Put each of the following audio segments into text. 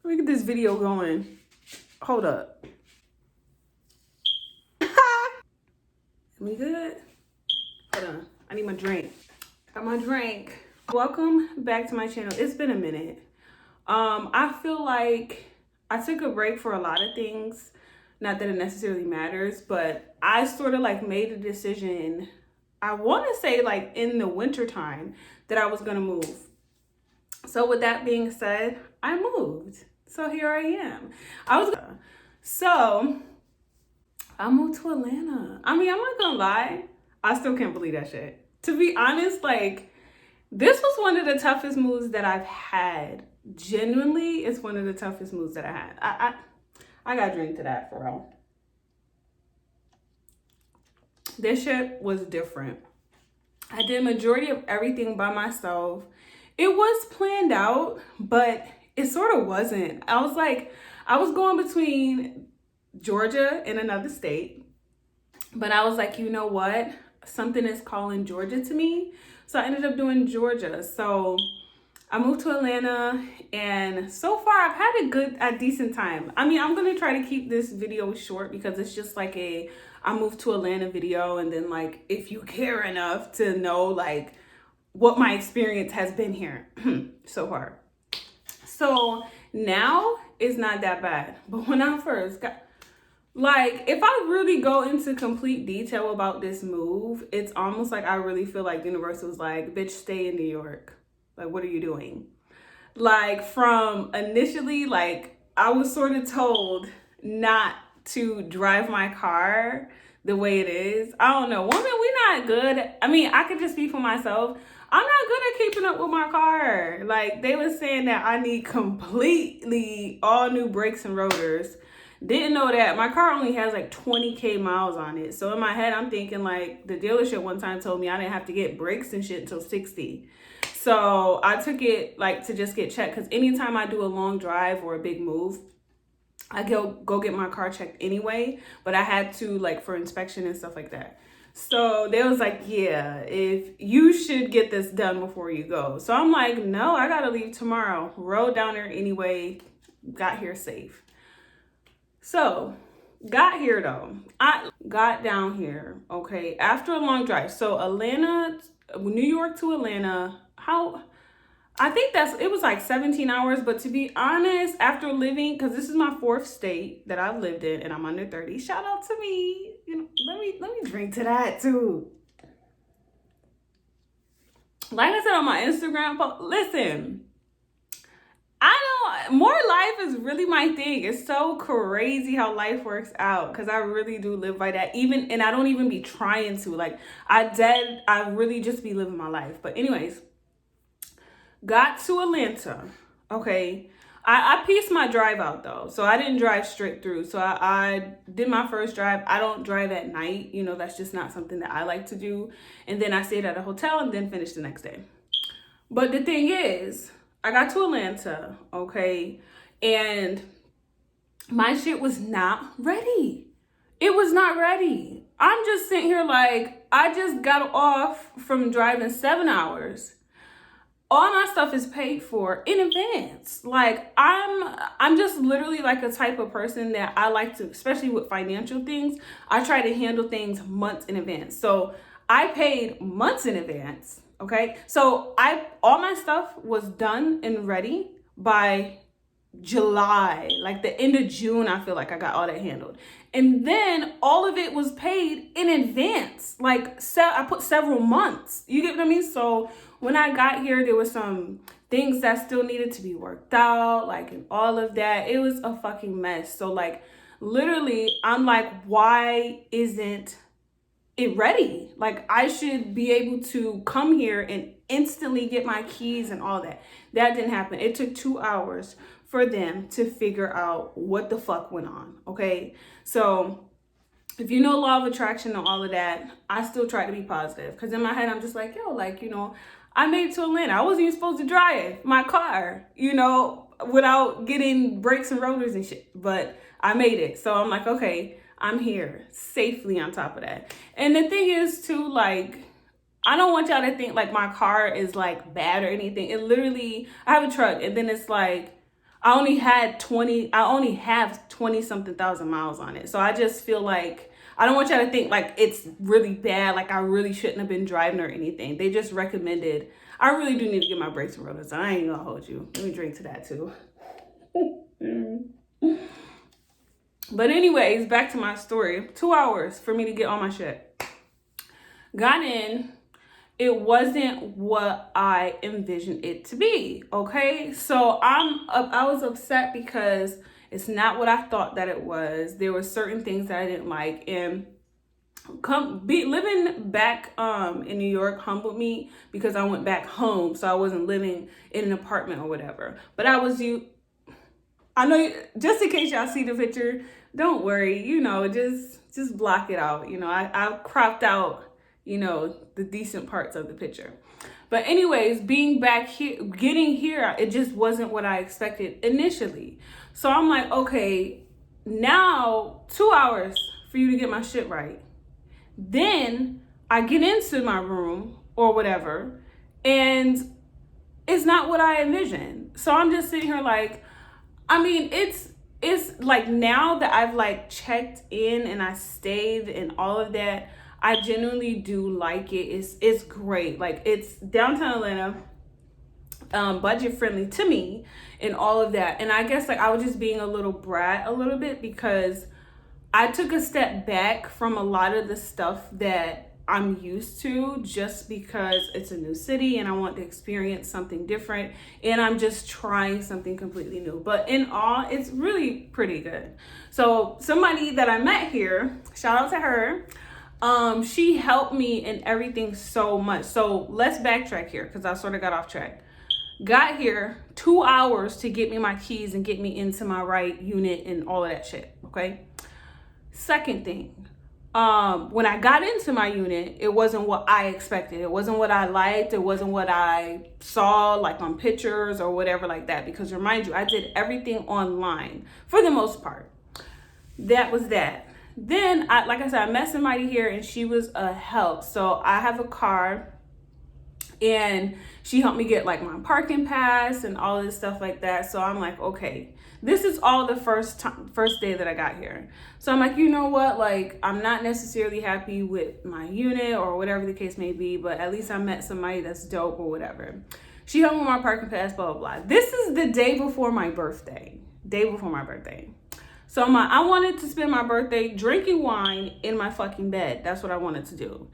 Let me get this video going. Hold up. We good? Hold on. I need my drink. Got my drink. Welcome back to my channel. It's been a minute. I feel like I took a break for a lot of things. Not that it necessarily matters, but I sort of like made a decision. I want to say like in the winter time that I was going to move. So with that being said, I moved. So here I am. I moved to Atlanta. I mean, I'm not gonna lie. I still can't believe that shit. To be honest, like, this was one of the toughest moves that I've had. Genuinely, it's one of the toughest moves that I had. I got to drink to that, for real. This shit was different. I did majority of everything by myself. It was planned out, but it sort of wasn't. I was going between Georgia and another state, but I was like, you know what? Something is calling Georgia to me. So I ended up doing Georgia. So I moved to Atlanta, and so far I've had a decent time. I mean, I'm going to try to keep this video short because it's just like I moved to Atlanta video. And then like, if you care enough to know like what my experience has been here so far. So now it's not that bad. But when I first got, like, if I really go into complete detail about this move, it's almost like I really feel like the universe was like, bitch, stay in New York. Like, what are you doing? Like, from initially, like, I was sort of told not to drive my car the way it is. I don't know. Women, we not good. I mean, I could just speak for myself. I'm not good at keeping up with my car. Like, they were saying that I need completely all new brakes and rotors. Didn't know that. My car only has like 20K miles on it. So in my head, I'm thinking like the dealership one time told me I didn't have to get brakes and shit until 60. So I took it like to just get checked, because anytime I do a long drive or a big move, I go get my car checked anyway, but I had to like for inspection and stuff like that. So they was like, yeah, if you should get this done before you go. So I'm like, no, I gotta leave tomorrow. Rode down there anyway, got here safe. So got here though. I got down here, okay, after a long drive. So Atlanta, New York to Atlanta, I think it was like 17 hours, but to be honest, after living, because this is my 4th state that I've lived in and I'm under 30, shout out to me. You know, let me drink to that too. Like I said on my Instagram post, listen, more life is really my thing. It's so crazy how life works out, because I really do live by that. And I don't even be trying to. Like, I really just be living my life. But anyways, got to Atlanta. Okay. I pieced my drive out though. So I didn't drive straight through. So I did my first drive. I don't drive at night. You know, that's just not something that I like to do. And then I stayed at a hotel and then finished the next day. But the thing is, I got to Atlanta, okay, and my shit was not ready. It was not ready. I'm just sitting here like, I just got off from driving 7 hours. All my stuff is paid for in advance. Like, I'm just literally like a type of person that I like to, especially with financial things, I try to handle things months in advance. So I paid months in advance. Okay, so all my stuff was done and ready by July, like the end of June. I feel like I got all that handled, and then all of it was paid in advance. Like, I put several months. You get what I mean? So when I got here, there was some things that still needed to be worked out, like, and all of that. It was a fucking mess. So like, literally, I'm like, why isn't it ready? Like, I should be able to come here and instantly get my keys and all that. That didn't happen. It took 2 hours for them to figure out what the fuck went on. Okay, so if you know law of attraction and all of that, I still try to be positive, because in my head I'm just like, yo, like, you know, I made it to Atlanta. I wasn't even supposed to drive my car, you know, without getting brakes and rotors and shit, but I made it. So I'm like, okay, I'm here safely on top of that. And the thing is too, like, I don't want y'all to think like my car is like bad or anything. It literally, I have a truck, and then it's like, I only have 20 something thousand miles on it. So I just feel like, I don't want y'all to think like it's really bad, like I really shouldn't have been driving or anything. They just recommended, I really do need to get my brakes and rollers. I ain't gonna hold you. Let me drink to that too. But anyways, back to my story. 2 hours for me to get all my shit. Got in. It wasn't what I envisioned it to be, okay? So I was upset because it's not what I thought that it was. There were certain things that I didn't like, and living back in New York humbled me because I went back home, so I wasn't living in an apartment or whatever. But I know, just in case y'all see the picture, don't worry, just block it out. I cropped out, the decent parts of the picture. But anyways, being back here, getting here, it just wasn't what I expected initially. So I'm like, okay, now 2 hours for you to get my shit right. Then I get into my room or whatever, and it's not what I envisioned. So I'm just sitting here like, I mean, it's like, now that I've like checked in and I stayed and all of that, I genuinely do like it. It's great. Like, it's downtown Atlanta, budget friendly to me and all of that. And I guess like I was just being a little brat a little bit because I took a step back from a lot of the stuff that I'm used to, just because it's a new city and I want to experience something different, and I'm just trying something completely new. But in all, it's really pretty good. So somebody that I met here, shout out to her, she helped me in everything so much. So let's backtrack here because I sort of got off track. Got here 2 hours to get me my keys and get me into my right unit and all of that shit, okay? Second thing, when I got into my unit, it wasn't what I expected. It wasn't what I liked. It wasn't what I saw like on pictures or whatever like that. Because remind you, I did everything online for the most part. That was that. Then, like I said, I met somebody here and she was a help. So I have a car and she helped me get like my parking pass and all of this stuff like that. So I'm like, okay, this is all the first day that I got here. So I'm like, you know what? Like, I'm not necessarily happy with my unit or whatever the case may be, but at least I met somebody that's dope or whatever. She helped me with my parking pass, blah, blah, blah. This is the day before my birthday. So I wanted to spend my birthday drinking wine in my fucking bed. That's what I wanted to do.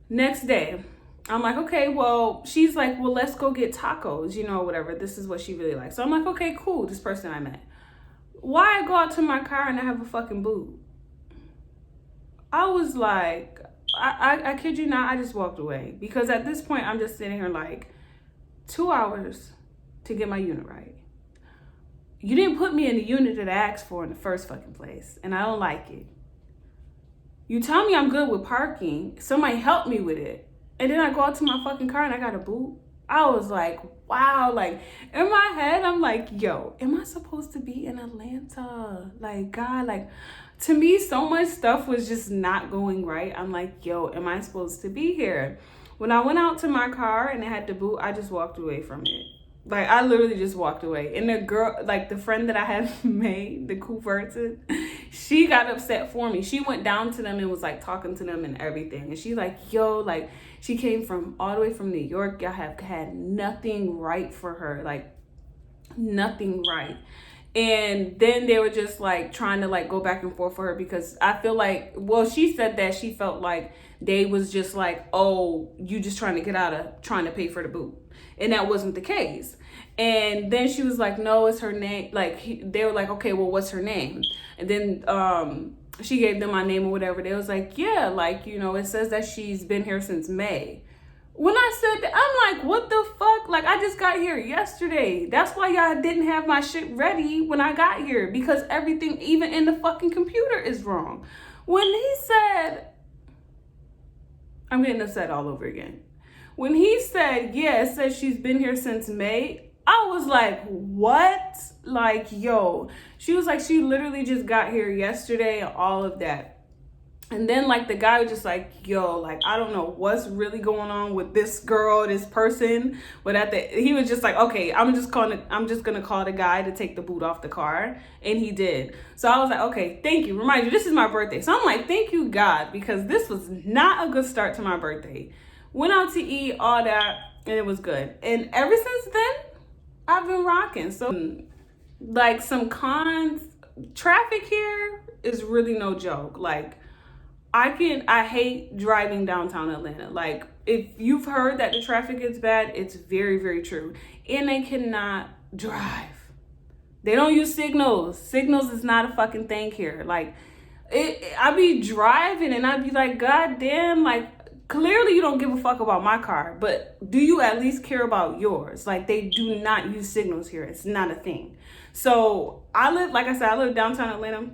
Next day, I'm like, okay, well, she's like, well, let's go get tacos, whatever. This is what she really likes. So I'm like, okay, cool. This person I met. Why I go out to my car and I have a fucking boot? I was like, I kid you not, I just walked away. Because at this point, I'm just sitting here like, 2 hours to get my unit right. You didn't put me in the unit that I asked for in the first fucking place. And I don't like it. You tell me I'm good with parking. Somebody help me with it. And then I go out to my fucking car and I got a boot. I was like, wow. Like, in my head, I'm like, yo, am I supposed to be in Atlanta? Like, God, like, to me, so much stuff was just not going right. I'm like, yo, am I supposed to be here? When I went out to my car and it had the boot, I just walked away from it. Like, I literally just walked away. And the girl, like the friend that I had made, the cool person, she got upset for me. She went down to them and was like talking to them and everything. And she's like, yo, like, she came from all the way from New York. Y'all have had nothing right for her. Like, nothing right. And then they were just like trying to like go back and forth for her because I feel like, well, she said that she felt like they was just like, oh, you just trying to get out of trying to pay for the boot. And that wasn't the case. And then she was like, no, it's her name. Like, they were like, okay, well, what's her name? And then she gave them my name or whatever. They was like, yeah, like, it says that she's been here since May. When I said that, I'm like, what the fuck? Like, I just got here yesterday. That's why y'all didn't have my shit ready when I got here. Because everything, even in the fucking computer, is wrong. When he said, I'm getting upset all over again. When he said, yeah, it says she's been here since May, I was like, what? Like, yo. She was like, she literally just got here yesterday and all of that. And then like the guy was just like, yo, like I don't know what's really going on with this girl, this person. But he was just like, okay, I'm just gonna call the guy to take the boot off the car. And he did. So I was like, okay, thank you. Remind you, this is my birthday. So I'm like, thank you, God, because this was not a good start to my birthday. Went out to eat, all that, and it was good. And ever since then, I've been rocking. So like some cons, traffic here is really no joke. Like I hate driving downtown Atlanta. Like, if you've heard that the traffic is bad, it's very, very true. And they cannot drive. They don't use signals. Signals is not a fucking thing here. Like, I be driving and I'd be like, God damn, like, clearly you don't give a fuck about my car, but do you at least care about yours? Like, they do not use signals here. It's not a thing. So like I said, I live downtown Atlanta.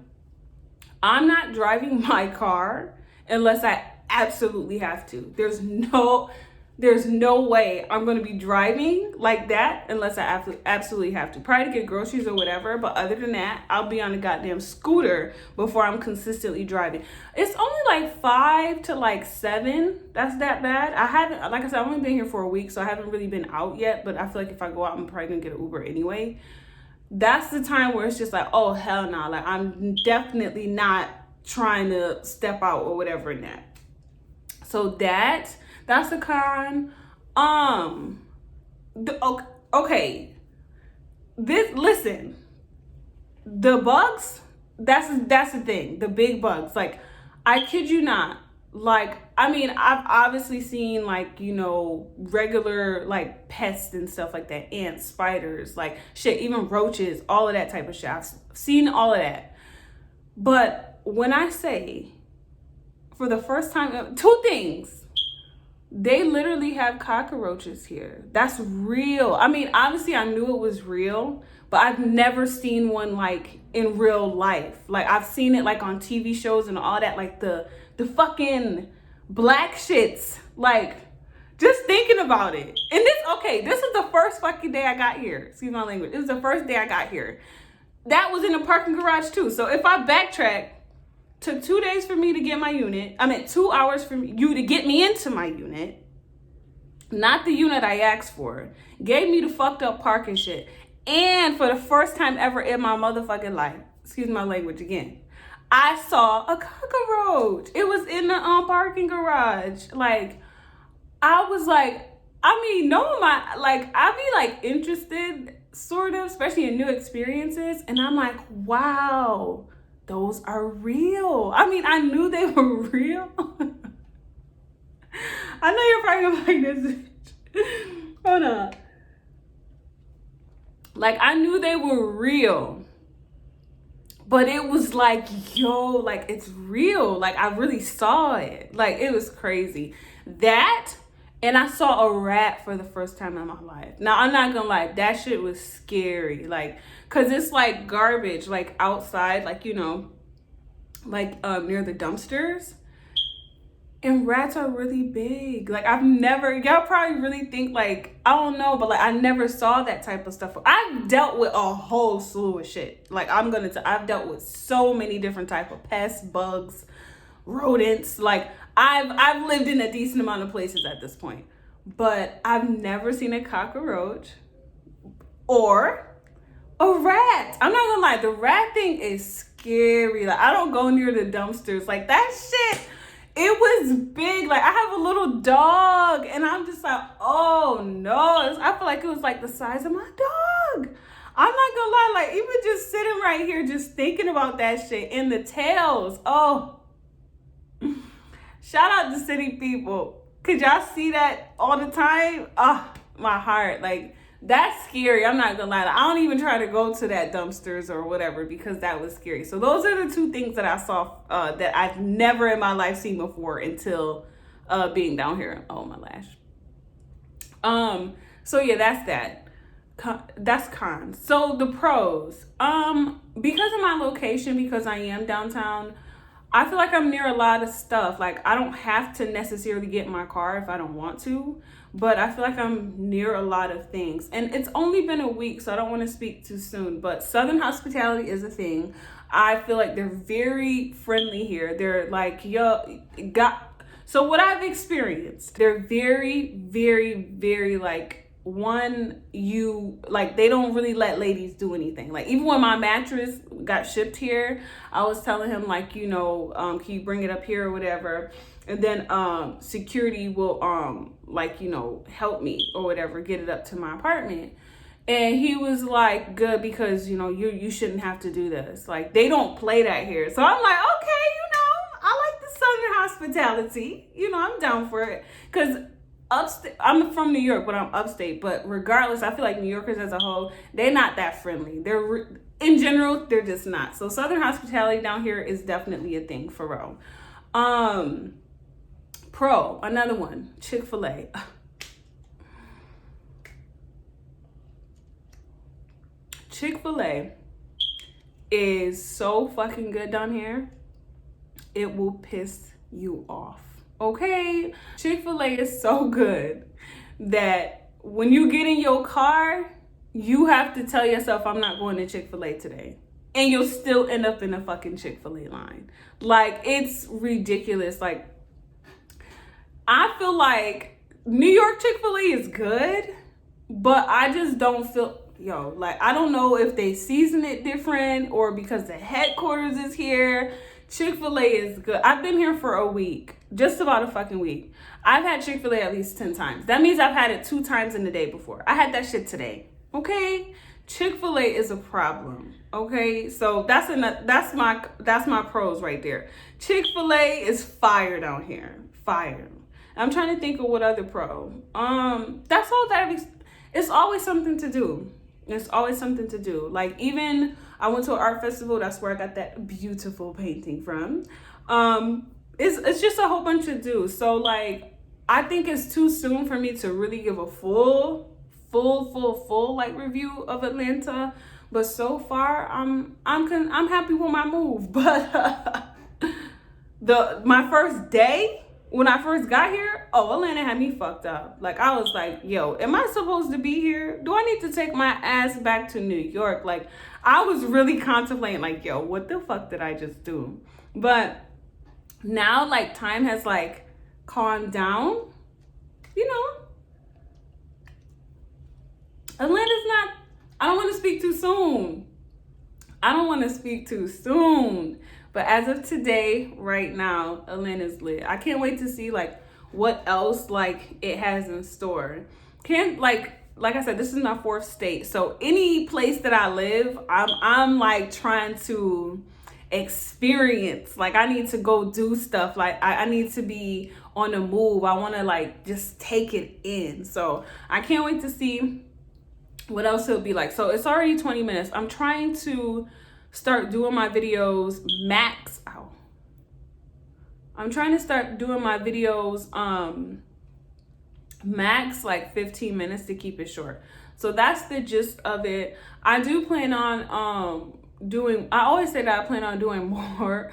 I'm not driving my car unless I absolutely have to. There's no way I'm going to be driving like that unless I absolutely have to. Probably to get groceries or whatever, but other than that, I'll be on a goddamn scooter before I'm consistently driving. It's only like 5 to like 7. That's that bad. I haven't, like I said, I've only been here for a week, so I haven't really been out yet, but I feel like if I go out, I'm probably going to get an Uber anyway. That's the time where it's just like, oh, hell no. Like, I'm definitely not trying to step out or whatever in that. So that's a con. Okay. Listen, the bugs, that's the thing. The big bugs. Like, I kid you not. Like, I mean, I've obviously seen like, you know, regular like pests and stuff like that, ants, spiders, like shit, even roaches, all of that type of shit. I've seen all of that. But when I say for the first time, 2 things, they literally have cockroaches here. That's real. I mean, obviously I knew it was real, but I've never seen one like in real life. Like, I've seen it like on TV shows and all that, like the fucking black shits. Like, just thinking about it. And this is the first fucking day I got here. Excuse my language. It was the first day I got here. That was in a parking garage too. So if I backtrack, took 2 days for me to get my unit. I mean, 2 hours for you to get me into my unit. Not the unit I asked for. Gave me the fucked up parking shit. And for the first time ever in my motherfucking life, excuse my language again, I saw a cockroach. It was in the parking garage. Like, I was like, I mean, no, I be like interested, sort of, especially in new experiences. And I'm like, wow, those are real. I mean, I knew they were real. I know you're probably gonna like this. Hold on. Like, I knew they were real. But it was like, yo, like, it's real. Like, I really saw it. Like, it was crazy. That, and I saw a rat for the first time in my life. Now, I'm not gonna lie, that shit was scary. Like, cause it's like garbage, like outside, like, you know, like near the dumpsters. And rats are really big. Like, y'all probably really think like, I don't know, but like, I never saw that type of stuff. I've dealt with a whole slew of shit. Like, I've dealt with so many different type of pests, bugs, rodents. Like, I've lived in a decent amount of places at this point. But I've never seen a cockroach or a rat. I'm not gonna lie, the rat thing is scary. Like, I don't go near the dumpsters. Like, that shit, it was big. Like, I have a little dog and I'm just like, oh no. I feel like it was like the size of my dog. I'm not gonna lie, like, even just sitting right here just thinking about that shit and the tails. Oh, shout out to city people. Could y'all see that all the time? Oh, my heart. Like, that's scary. I'm not gonna lie. I don't even try to go to that dumpsters or whatever because that was scary. So those are the 2 things that I saw that I've never in my life seen before until being down here. Oh, my lash. So yeah, that's that. That's cons. So the pros. Because of my location, because I am downtown, I feel like I'm near a lot of stuff. Like, I don't have to necessarily get in my car if I don't want to, but I feel like I'm near a lot of things. And it's only been a week, so I don't want to speak too soon, but Southern hospitality is a thing. I feel like they're very friendly here. They're like, yo, so what I've experienced, they're very, very, very like, they don't really let ladies do anything. Like, even when my mattress got shipped here, I was telling him, like, can you bring it up here or whatever, and then security will help me or whatever, get it up to my apartment. And he was like, good, because you shouldn't have to do this. Like, they don't play that here. So I'm like, okay, I like the Southern hospitality, I'm down for it. Because upstate, I'm from New York, but I'm upstate. But regardless, I feel like New Yorkers as a whole, they're not that friendly. In general, they're just not. So Southern hospitality down here is definitely a thing for real. Pro, another one, Chic Fila. Chic Fila is so fucking good down here. It will piss you off. Okay, Chic Fila is so good that when you get in your car, you have to tell yourself, I'm not going to Chick Fila today. And you'll still end up in a fucking Chick Fila line. Like, it's ridiculous. Like, I feel like New York Chick Fila is good, but I just don't feel, I don't know if they season it different or because the headquarters is here. Chick-fil-A is good. I've been here for a week, just about a fucking week. I've had Chick-fil-A at least 10 times. That means I've had it 2 times in the day before. I had that shit today. Okay? Chick-fil-A is a problem. Okay? So that's my pros right there. Chick-fil-A is fire down here. Fire. I'm trying to think of what other pro. That's all it's always something to do. It's always something to do. Like, even I went to an art festival. That's where I got that beautiful painting from. It's just a whole bunch to do. So, like, I think it's too soon for me to really give a full like review of Atlanta. But so far, I'm happy with my move. But my first day, when I first got here, Atlanta had me fucked up. Like, I was like, yo, am I supposed to be here? Do I need to take my ass back to New York? Like, I was really contemplating, like, yo, what the fuck did I just do? But now, like, time has, like, calmed down. Atlanta's not, I don't want to speak too soon. But as of today, right now, Atlanta's lit. I can't wait to see, like, what else, like, it has in store. Like I said, this is my 4th state. So any place that I live, I'm like, trying to experience. Like, I need to go do stuff. Like, I need to be on the move. I want to, like, just take it in. So I can't wait to see what else it'll be like. So it's already 20 minutes. I'm trying to start doing my videos I'm trying to start doing my videos max like 15 minutes to keep it short. So that's the gist of it. I do plan on I always say that I plan on doing more.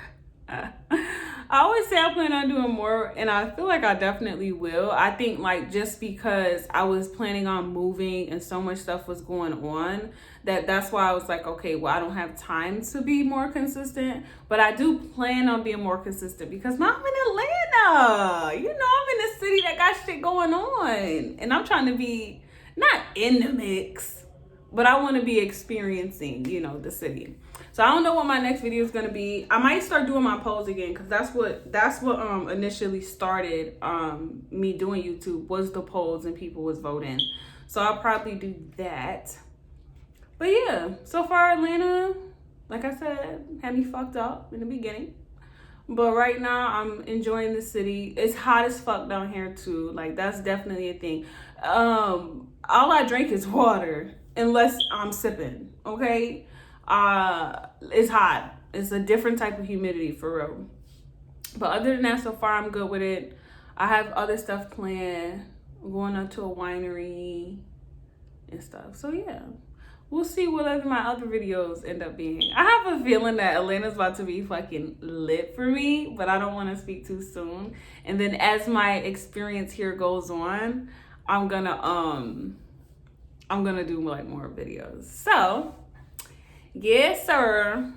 I always say I plan on doing more, and I feel like I definitely will. I think, like, just because I was planning on moving and so much stuff was going on, that's why I was like, okay, well, I don't have time to be more consistent, but I do plan on being more consistent because now I'm in Atlanta. I'm in a city that got shit going on, and I'm trying to be not in the mix, but I want to be experiencing, the city. So I don't know what my next video is going to be. I might start doing my polls again, because that's what initially started me doing YouTube, was the polls and people was voting. So I'll probably do that. But yeah, so far Atlanta, like I said, had me fucked up in the beginning. But right now I'm enjoying the city. It's hot as fuck down here too. Like, that's definitely a thing. All I drink is water, unless I'm sipping, okay? It's hot. It's a different type of humidity for real. But other than that, so far I'm good with it. I have other stuff planned. I'm going up to a winery and stuff. So yeah. we'll see what my other videos end up being. I have a feeling that Atlanta's about to be fucking lit for me, but I don't want to speak too soon. And then as my experience here goes on, I'm gonna do like more videos. So, yes, sir.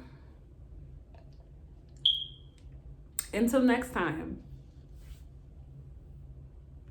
Until next time.